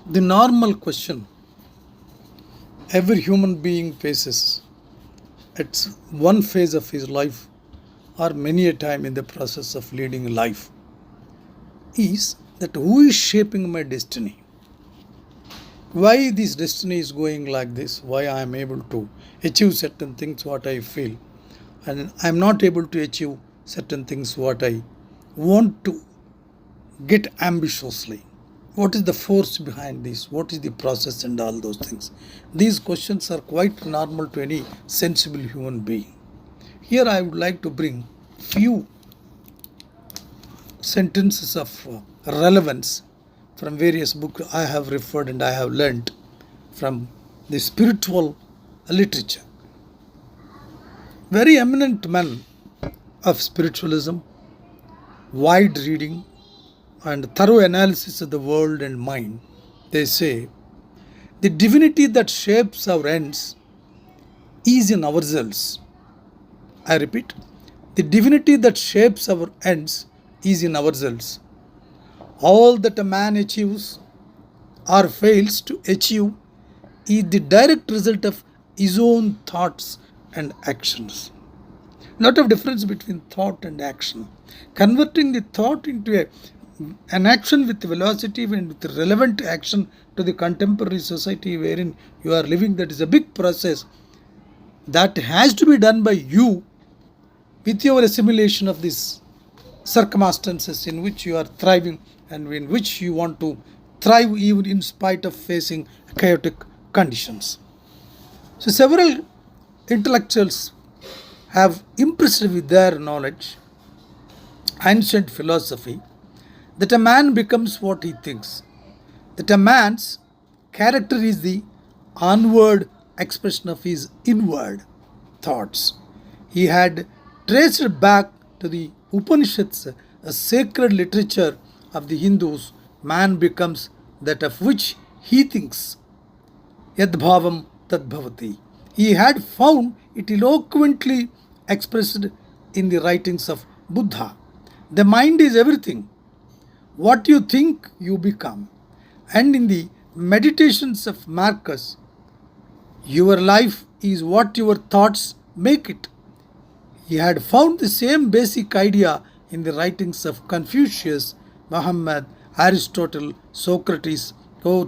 The normal question every human being faces at one phase of his life or many a time in the process of leading life is that who is shaping my destiny? Why this destiny is going like this? Why I am able to achieve certain things what I feel and I am not able to achieve certain things what I want to get ambitiously. What is the force behind this? What is the process and all those things? These questions are quite normal to any sensible human being. Here I would like to bring few sentences of relevance from various books I have referred and I have learnt from the spiritual literature. Very eminent men of spiritualism, wide reading, and thorough analysis of the world and mind, they say the divinity that shapes our ends is in ourselves. I repeat, the divinity that shapes our ends is in ourselves. All that a man achieves or fails to achieve is the direct result of his own thoughts and actions. Lot of difference between thought and action. Converting the thought into an action with velocity and with relevant action to the contemporary society wherein you are living, that is a big process that has to be done by you with your assimilation of these circumstances in which you are thriving and in which you want to thrive even in spite of facing chaotic conditions. So several intellectuals have impressed with their knowledge, ancient philosophy, that a man becomes what he thinks, that a man's character is the onward expression of his inward thoughts. He had traced back to the Upanishads, a sacred literature of the Hindus. Man becomes that of which he thinks. Yadbhavam tadbhavati. He had found it eloquently expressed in the writings of Buddha. The mind is everything. What you think, you become. And in the meditations of Marcus, your life is what your thoughts make it. He had found the same basic idea in the writings of Confucius, Muhammad, Aristotle, Socrates,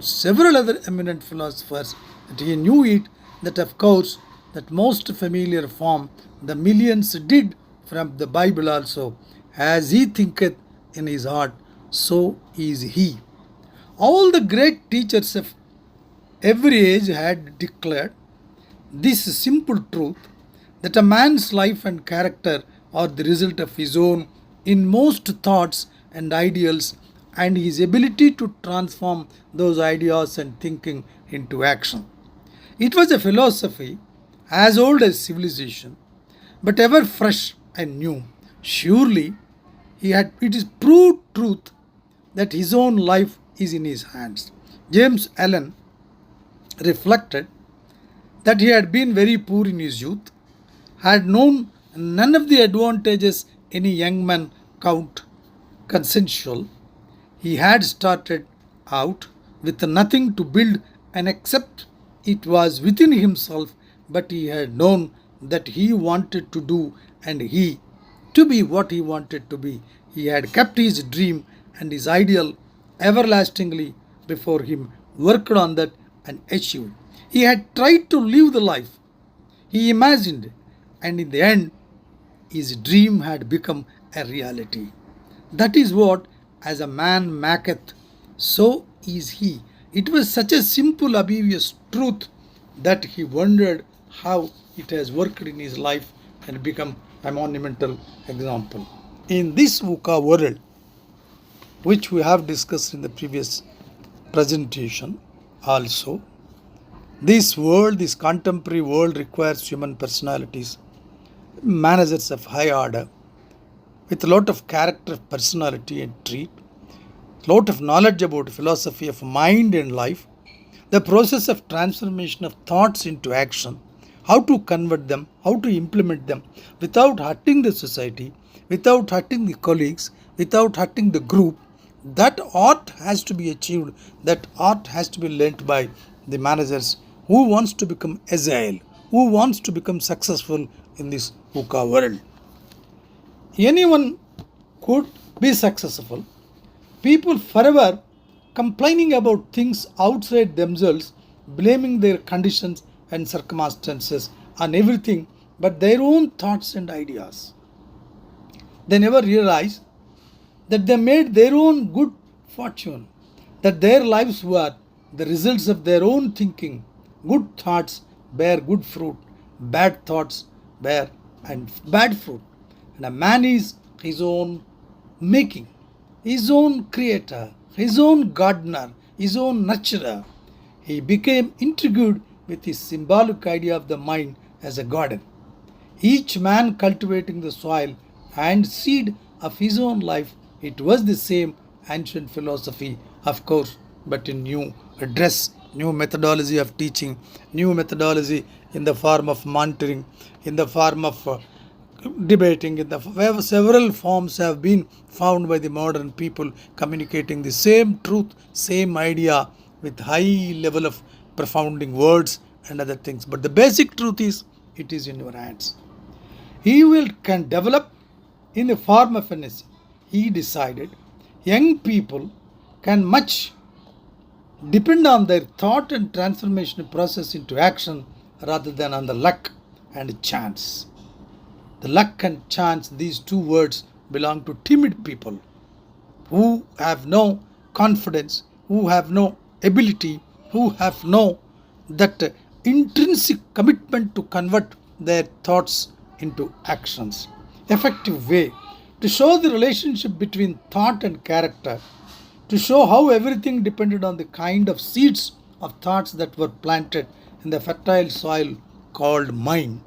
several other eminent philosophers, that he knew it, that of course, that most familiar form the millions did from the Bible also, as he thinketh in his heart, so is he. All the great teachers of every age had declared this simple truth, that a man's life and character are the result of his own inmost thoughts and ideals and his ability to transform those ideas and thinking into action. It was a philosophy as old as civilization, but ever fresh and new. Surely it is proved truth that his own life is in his hands. James Allen reflected that he had been very poor in his youth, had known none of the advantages any young man count consensual. He had started out with nothing to build and except it was within himself, but he had known that he wanted to do and he to be what he wanted to be. He had kept his dream and his ideal everlastingly before him, worked on that and achieved. He had tried to live the life he imagined, and in the end, his dream had become a reality. That is what, as a man maketh, so is he. It was such a simple, obvious truth that he wondered how it has worked in his life and become a monumental example. In this VUCA world, which we have discussed in the previous presentation also, this world, this contemporary world requires human personalities, managers of high order, with a lot of character, personality and trait, lot of knowledge about philosophy of mind and life, the process of transformation of thoughts into action, how to convert them, how to implement them without hurting the society, without hurting the colleagues, without hurting the group. That art has to be achieved, that art has to be learnt by the managers who wants to become agile, who wants to become successful in this VUCA world. Anyone could be successful. People forever complaining about things outside themselves, blaming their conditions and circumstances on everything but their own thoughts and ideas. They never realize that they made their own good fortune, that their lives were the results of their own thinking. Good thoughts bear good fruit, bad thoughts bear and bad fruit. And a man is his own making, his own creator, his own gardener, his own nurturer. He became intrigued with his symbolic idea of the mind as a garden, each man cultivating the soil and seed of his own life. It was the same ancient philosophy, of course, but in new dress, new methodology of teaching, new methodology in the form of monitoring, in the form of debating, in the where several forms have been found by the modern people communicating the same truth, same idea with high level of profounding words and other things. But the basic truth is it is in your hands. He can develop in the form of an essay. He decided young people can much depend on their thought and transformation process into action rather than on the luck and chance. The luck and chance, these two words belong to timid people who have no confidence, who have no ability, who have no that intrinsic commitment to convert their thoughts into actions. Effective way to show the relationship between thought and character, to show how everything depended on the kind of seeds of thoughts that were planted in the fertile soil called mind.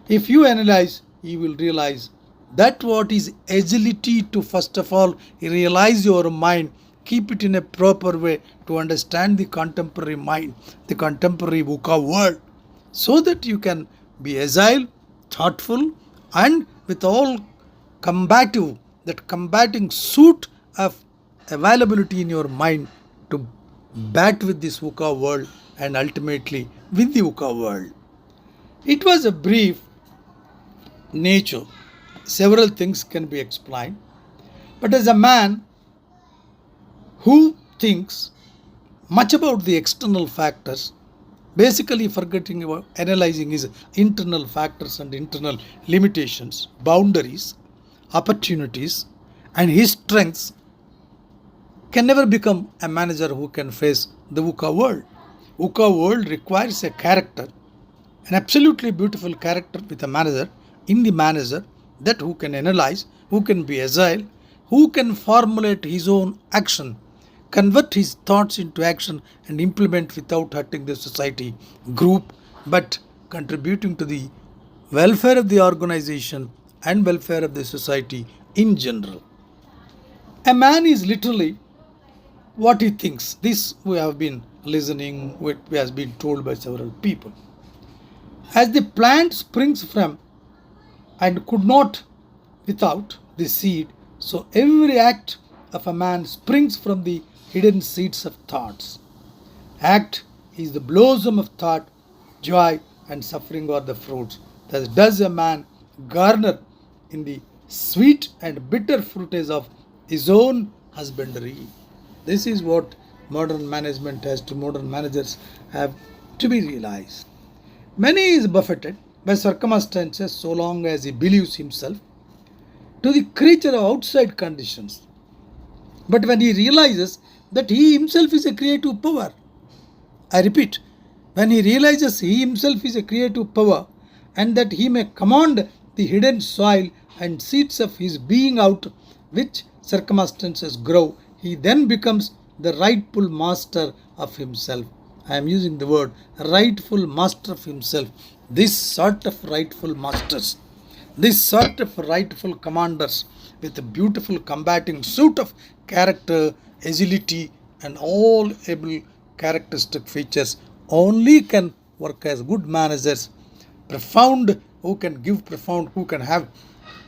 If you analyze, you will realize that what is agility to first of all realize your mind, keep it in a proper way to understand the contemporary mind, the contemporary VUCA world, so that you can be agile, thoughtful, and with all combative, that combating suit of availability in your mind to bat with this VUCA world and ultimately with the VUCA world. It was a brief nature. Several things can be explained. But as a man who thinks much about the external factors, basically forgetting about analyzing his internal factors and internal limitations, boundaries, opportunities, and his strengths, can never become a manager who can face the VUCA world. VUCA world requires a character, an absolutely beautiful character with a manager, in the manager, that who can analyze, who can be agile, who can formulate his own action, convert his thoughts into action and implement without hurting the society, group, but contributing to the welfare of the organization and welfare of the society in general. A man is literally what he thinks. This we have been listening, what has been told by several people. As the plant springs from and could not without the seed, so every act of a man springs from the hidden seeds of thoughts. Act is the blossom of thought, joy and suffering are the fruits. Thus does a man garner in the sweet and bitter fruitage of his own husbandry. This is what modern management has to modern managers have to be realized. Many is buffeted by circumstances so long as he believes himself to the creature of outside conditions. But when he realizes that he himself is a creative power, I repeat, when he realizes he himself is a creative power and that he may command the hidden soil and seeds of his being out which circumstances grow, he then becomes the rightful master of himself. I am using the word rightful master of himself. This sort of rightful masters, this sort of rightful commanders with a beautiful combating suit of character, agility, and all able characteristic features only can work as good managers, profound, who can give profound, who can have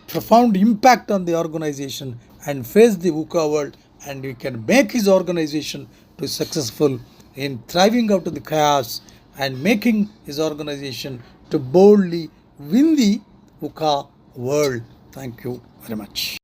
profound impact on the organization and face the VUCA world and he can make his organization to successful in thriving out of the chaos and making his organization to boldly win the VUCA world. Thank you very much.